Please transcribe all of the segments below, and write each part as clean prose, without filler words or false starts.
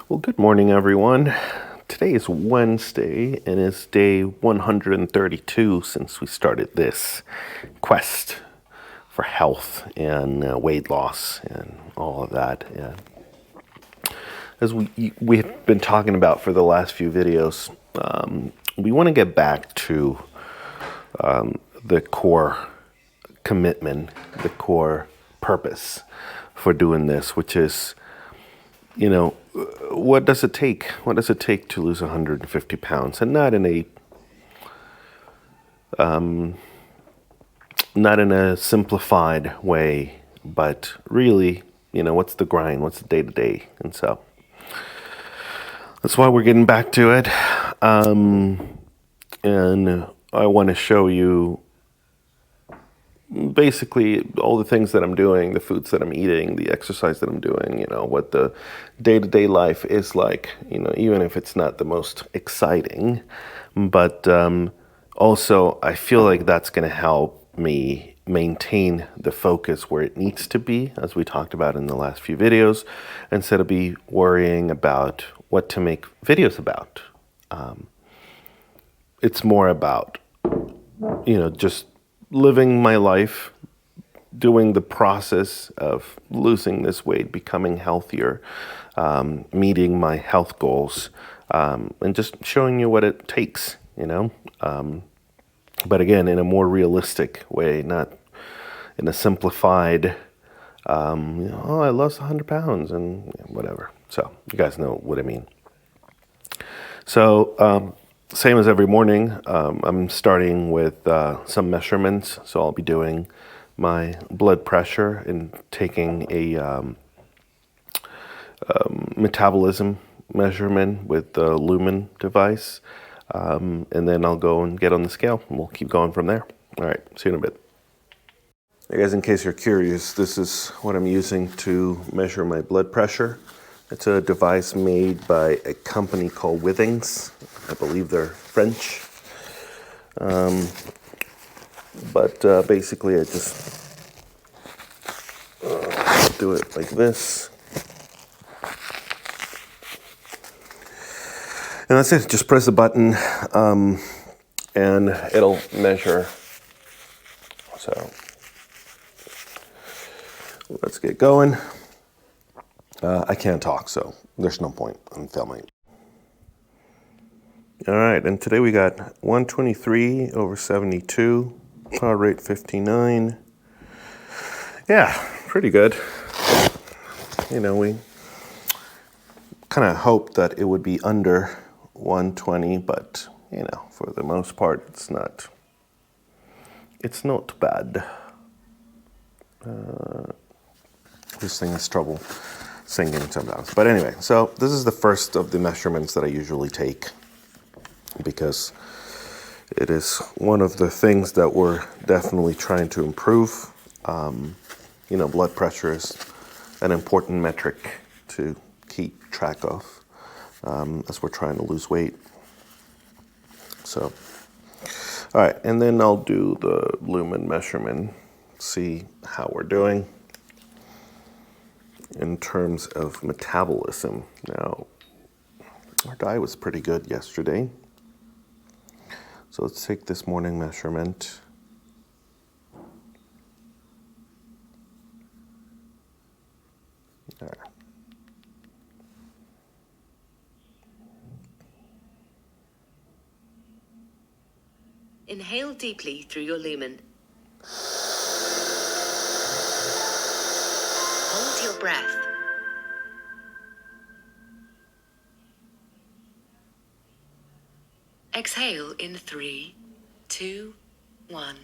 Well, good morning, everyone. Today is Wednesday, and it's day 132 since we started this quest for health and weight loss and all of that. And as we've been talking about for the last few videos, we want to get back to the core commitment, the core purpose for doing this, which is, what does it take? What does it take to lose 150 pounds? And not in a simplified way, but really, what's the grind? What's the day to day? And so that's why we're getting back to it. And I want to show you basically all the things that I'm doing, the foods that I'm eating, the exercise that I'm doing, what the day-to-day life is like, even if it's not the most exciting. But also, I feel like that's going to help me maintain the focus where it needs to be, as we talked about in the last few videos, instead of be worrying about what to make videos about. It's more about, just living my life, doing the process of losing this weight, becoming healthier, meeting my health goals, and just showing you what it takes, but again, in a more realistic way, not in a simplified, I lost 100 pounds and whatever. So you guys know what I mean. So same as every morning, I'm starting with some measurements. So I'll be doing my blood pressure and taking a metabolism measurement with the Lumen device. And then I'll go and get on the scale and we'll keep going from there. All right, see you in a bit. Hey guys, in case you're curious, this is what I'm using to measure my blood pressure. It's a device made by a company called Withings. I believe they're French. But basically I just do it like this. And that's it, just press the button and it'll measure. So let's get going. I can't talk, so there's no point in filming. All right, and today we got 123 over 72, heart rate 59. Yeah, pretty good. We kind of hoped that it would be under 120, but for the most part, it's not bad. This thing has trouble singing sometimes. But anyway, so this is the first of the measurements that I usually take because it is one of the things that we're definitely trying to improve. Blood pressure is an important metric to keep track of as we're trying to lose weight. So, all right, and then I'll do the Lumen measurement, see how we're doing in terms of metabolism. Now, our diet was pretty good yesterday. So let's take this morning measurement. There. Inhale deeply through your lumen. Hold your breath. Exhale in 3, 2, 1.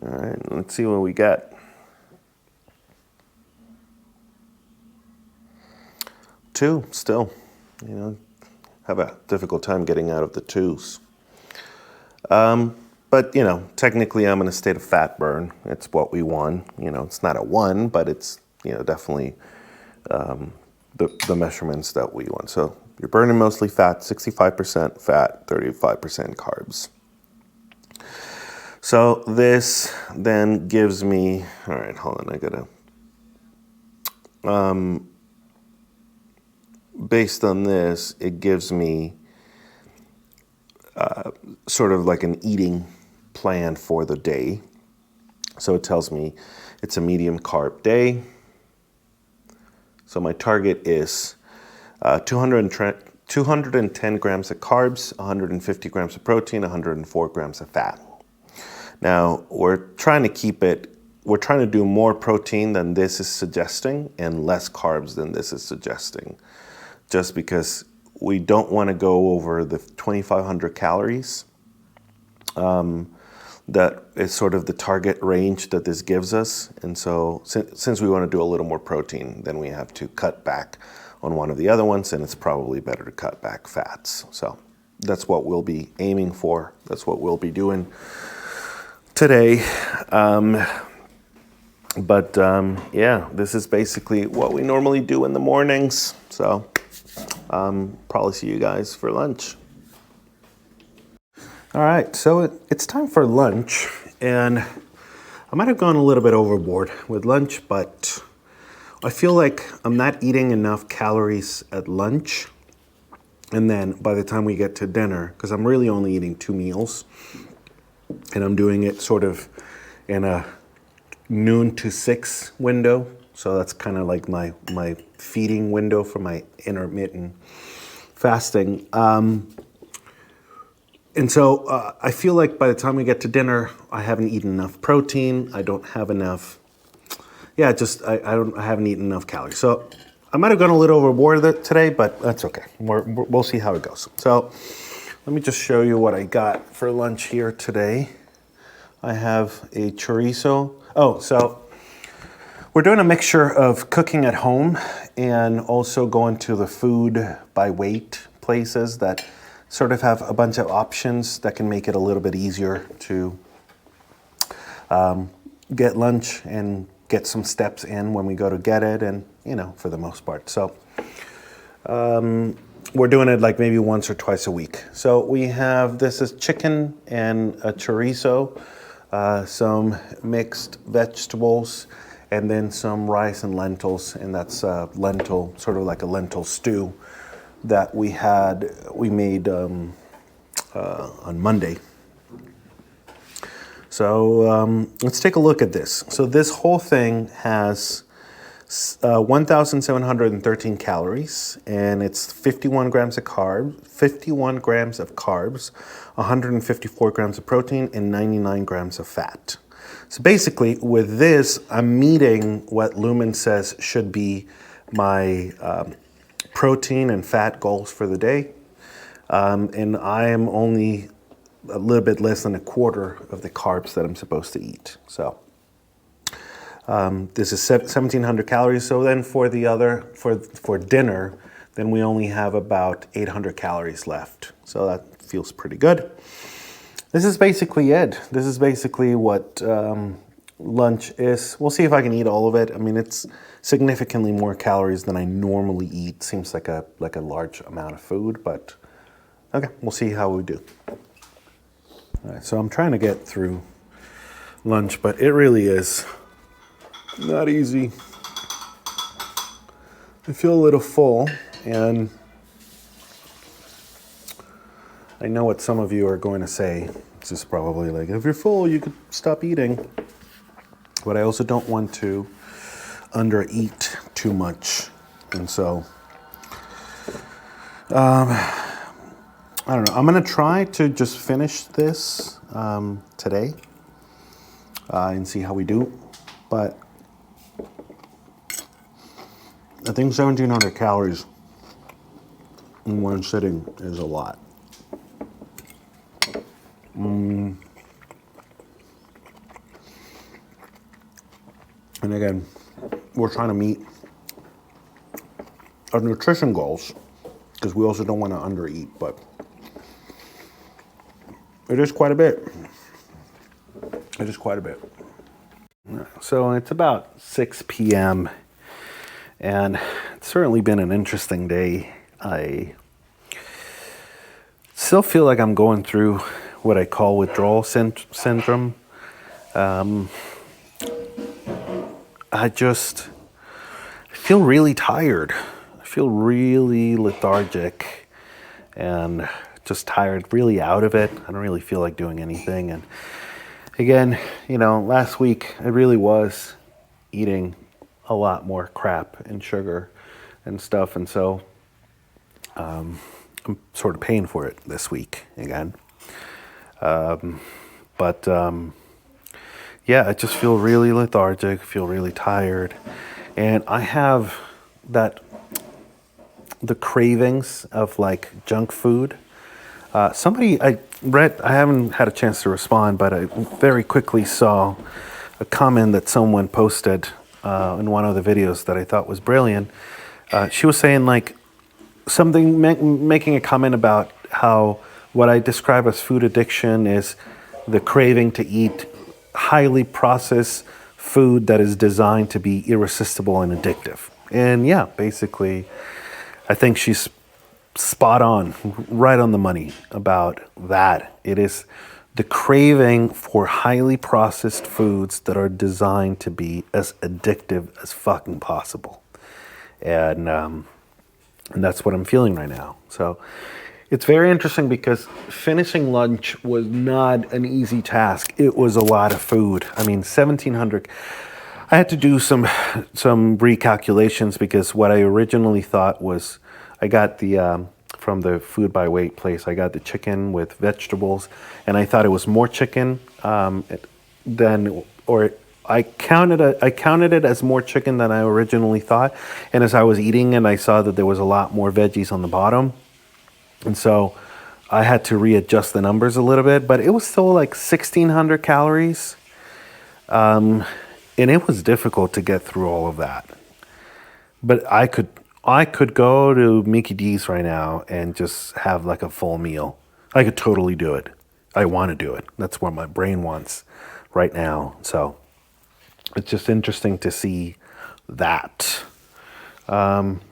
All right, let's see what we got. 2 still, have a difficult time getting out of the 2s. But, technically I'm in a state of fat burn. It's what we want. It's not a 1, but it's, definitely the measurements that we want. So you're burning mostly fat, 65% fat, 35% carbs. So this then gives me, all right, hold on, I gotta, based on this, it gives me sort of like an eating plan for the day. So it tells me it's a medium carb day. So my target is 210 grams of carbs, 150 grams of protein, 104 grams of fat. Now, we're trying to do more protein than this is suggesting and less carbs than this is suggesting, just because we don't want to go over the 2,500 calories. That is sort of the target range that this gives us. And so since we want to do a little more protein, then we have to cut back on one of the other ones, and it's probably better to cut back fats. So that's what we'll be aiming for. That's what we'll be doing today. Yeah, this is basically what we normally do in the mornings. So probably see you guys for lunch. All right, so it's time for lunch, and I might have gone a little bit overboard with lunch, but I feel like I'm not eating enough calories at lunch, and then by the time we get to dinner, because I'm really only eating 2 meals, and I'm doing it sort of in a noon to 6 window, so that's kind of like my feeding window for my intermittent fasting. And so I feel like by the time we get to dinner, I haven't eaten enough protein. I don't have enough. Yeah, I haven't eaten enough calories. So I might have gone a little overboard today, but that's okay. We'll see how it goes. So let me just show you what I got for lunch here today. I have a chorizo. Oh, so we're doing a mixture of cooking at home and also going to the food by weight places that sort of have a bunch of options that can make it a little bit easier to get lunch and get some steps in when we go to get it, and for the most part. So we're doing it like maybe once or twice a week. So this is chicken and a chorizo, some mixed vegetables, and then some rice and lentils, and that's lentil, sort of like a lentil stew that we made on Monday. So let's take a look at this. So this whole thing has 1,713 calories, and it's 51 grams of carbs, 154 grams of protein, and 99 grams of fat. So basically, with this, I'm meeting what Lumen says should be my protein and fat goals for the day, and I am only a little bit less than a quarter of the carbs that I'm supposed to eat. So this is 1,700 calories. So then for dinner, then we only have about 800 calories left. So that feels pretty good. This is basically it. This is basically what lunch is. We'll see if I can eat all of it. I mean, it's significantly more calories than I normally eat. Seems like a large amount of food, but okay, we'll see how we do. All right, so I'm trying to get through lunch, but it really is not easy. I feel a little full, and I know what some of you are going to say. It's just probably like, if you're full, you could stop eating. But I also don't want to undereat too much. And so, I don't know. I'm going to try to just finish this today and see how we do. But I think 1,700 calories in one sitting is a lot. And again, we're trying to meet our nutrition goals because we also don't want to undereat, but it is quite a bit. It is quite a bit. So it's about 6 p.m. and it's certainly been an interesting day. I still feel like I'm going through what I call withdrawal syndrome. I just feel really tired. I feel really lethargic and just tired, really out of it. I don't really feel like doing anything. And again, last week I really was eating a lot more crap and sugar and stuff. And so I'm sort of paying for it this week again. But yeah, I just feel really lethargic, feel really tired. And I have the cravings of like junk food. I haven't had a chance to respond, but I very quickly saw a comment that someone posted in one of the videos that I thought was brilliant. She was saying like something, making a comment about how what I describe as food addiction is the craving to eat highly processed food that is designed to be irresistible and addictive. And yeah, basically, I think she's spot on, right on the money about that. It is the craving for highly processed foods that are designed to be as addictive as fucking possible. And that's what I'm feeling right now. So it's very interesting because finishing lunch was not an easy task. It was a lot of food. I mean, 1,700. I had to do some recalculations because what I originally thought was, I got the from the food by weight place, I got the chicken with vegetables, and I thought it was more chicken I counted it as more chicken than I originally thought. And as I was eating it, I saw that there was a lot more veggies on the bottom. And so I had to readjust the numbers a little bit, but it was still like 1,600 calories. And it was difficult to get through all of that. But I could go to Mickey D's right now and just have like a full meal. I could totally do it. I want to do it. That's what my brain wants right now. So it's just interesting to see that.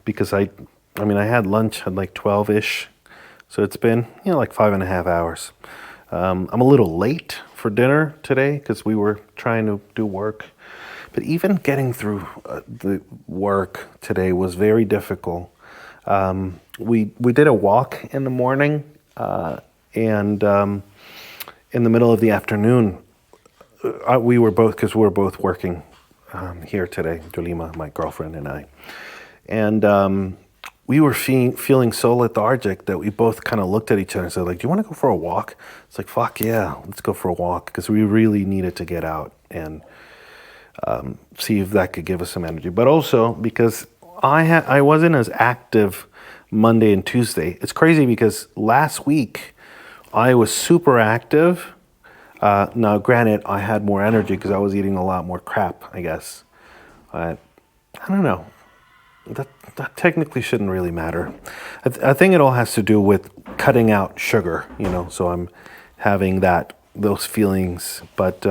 Because I had lunch at like 12-ish. So it's been, like 5.5 hours. I'm a little late for dinner today because we were trying to do work. But even getting through the work today was very difficult. We did a walk in the morning, and in the middle of the afternoon, we were both working here today, Jolima, my girlfriend, and I. And we were feeling so lethargic that we both kind of looked at each other and said, like, do you want to go for a walk? It's like, fuck yeah, let's go for a walk, because we really needed to get out and see if that could give us some energy. But also because I wasn't as active Monday and Tuesday. It's crazy because last week I was super active. Now, granted, I had more energy because I was eating a lot more crap, I guess. I don't know. That technically shouldn't really matter. I think it all has to do with cutting out sugar, so I'm having those feelings. But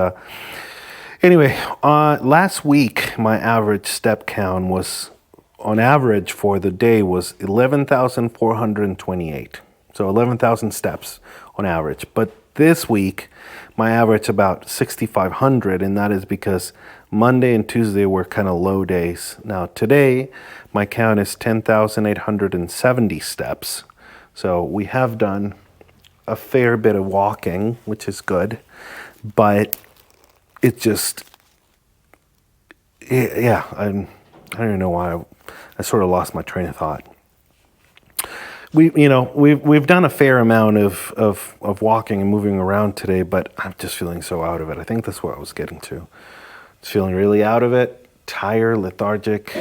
anyway, last week, my average step count was, on average for the day, was 11,428. So 11,000 steps on average. But this week, my average about 6,500, and that is because Monday and Tuesday were kind of low days. Now today, my count is 10,870 steps. So we have done a fair bit of walking, which is good, but it just, yeah, I don't even know why I sort of lost my train of thought. We've done a fair amount of walking and moving around today, but I'm just feeling so out of it. I think that's what I was getting to. Just feeling really out of it, tired, lethargic,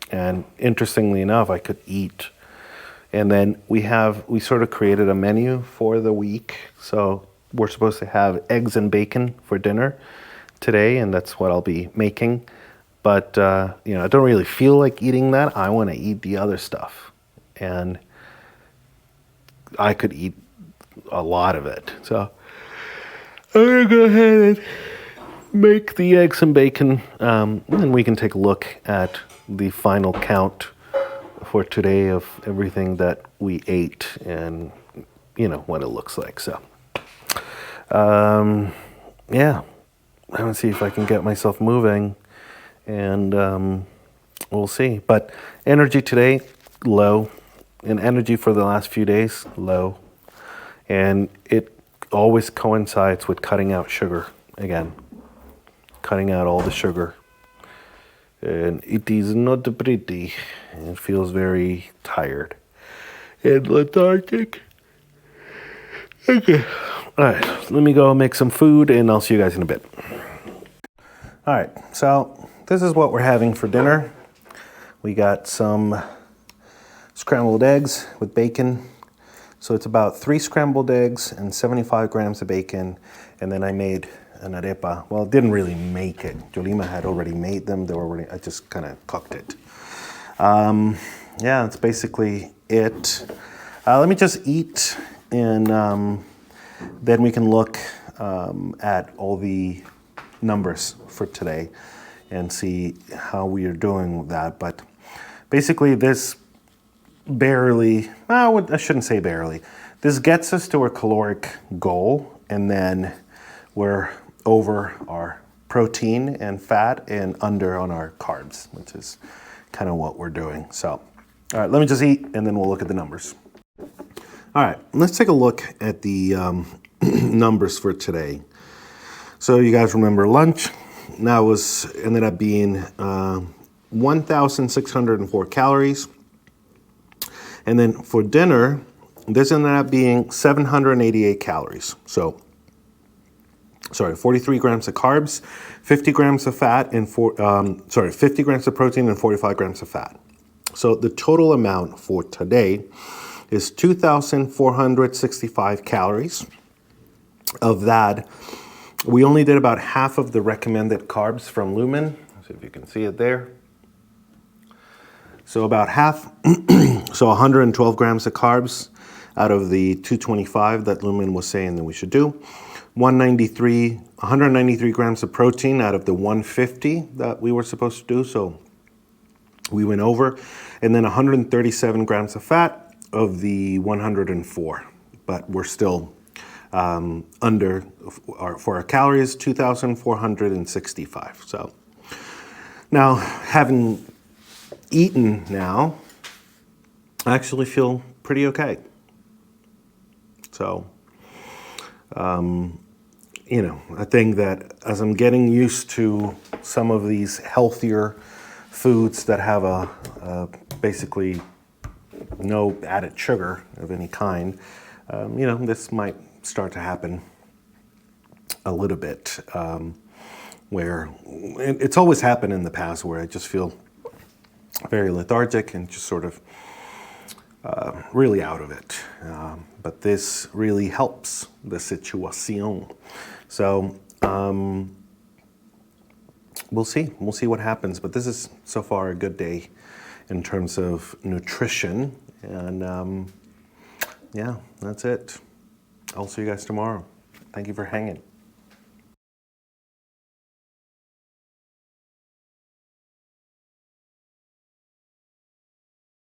and interestingly enough, I could eat. And then we sort of created a menu for the week. So we're supposed to have eggs and bacon for dinner today, and that's what I'll be making. But I don't really feel like eating that. I want to eat the other stuff, and I could eat a lot of it. So I'm gonna go ahead and make the eggs and bacon, and we can take a look at the final count for today of everything that we ate and what it looks like. So yeah, I'm gonna see if I can get myself moving, and we'll see. But energy today, low, and energy for the last few days, low. And it always coincides with cutting out sugar again, cutting out all the sugar. And it is not pretty. It feels very tired and lethargic. Okay. All right, let me go make some food and I'll see you guys in a bit. All right, so this is what we're having for dinner. We got some scrambled eggs with bacon. So it's about 3 scrambled eggs and 75 grams of bacon. And then I made an arepa. Well, didn't really make it. Jolima had already made them. I just kind of cooked it. Yeah, that's basically it. Let me just eat, and then we can look at all the numbers for today and see how we are doing with that. But basically this barely, well, I shouldn't say barely. This gets us to our caloric goal, and then we're over our protein and fat and under on our carbs, which is kind of what we're doing. So, all right, let me just eat and then we'll look at the numbers. All right, let's take a look at the numbers for today. So you guys remember lunch, that ended up being 1,604 calories. And then for dinner, this ended up being 788 calories. So, 43 grams of carbs, 50 grams of fat, and 50 grams of protein and 45 grams of fat. So the total amount for today is 2,465 calories. Of that, we only did about half of the recommended carbs from Lumen. Let's see if you can see it there. So about half, so 112 grams of carbs out of the 225 that Lumen was saying that we should do. 193 grams of protein out of the 150 that we were supposed to do, so we went over. And then 137 grams of fat of the 104, but we're still under for our calories, 2,465. So now, having eaten now, I actually feel pretty okay. So, I think that as I'm getting used to some of these healthier foods that have basically no added sugar of any kind, this might start to happen a little bit, where it's always happened in the past where I just feel very lethargic and just sort of really out of it. But this really helps the situation. So we'll see. We'll see what happens. But this is so far a good day in terms of nutrition. And yeah, that's it. I'll see you guys tomorrow. Thank you for hanging.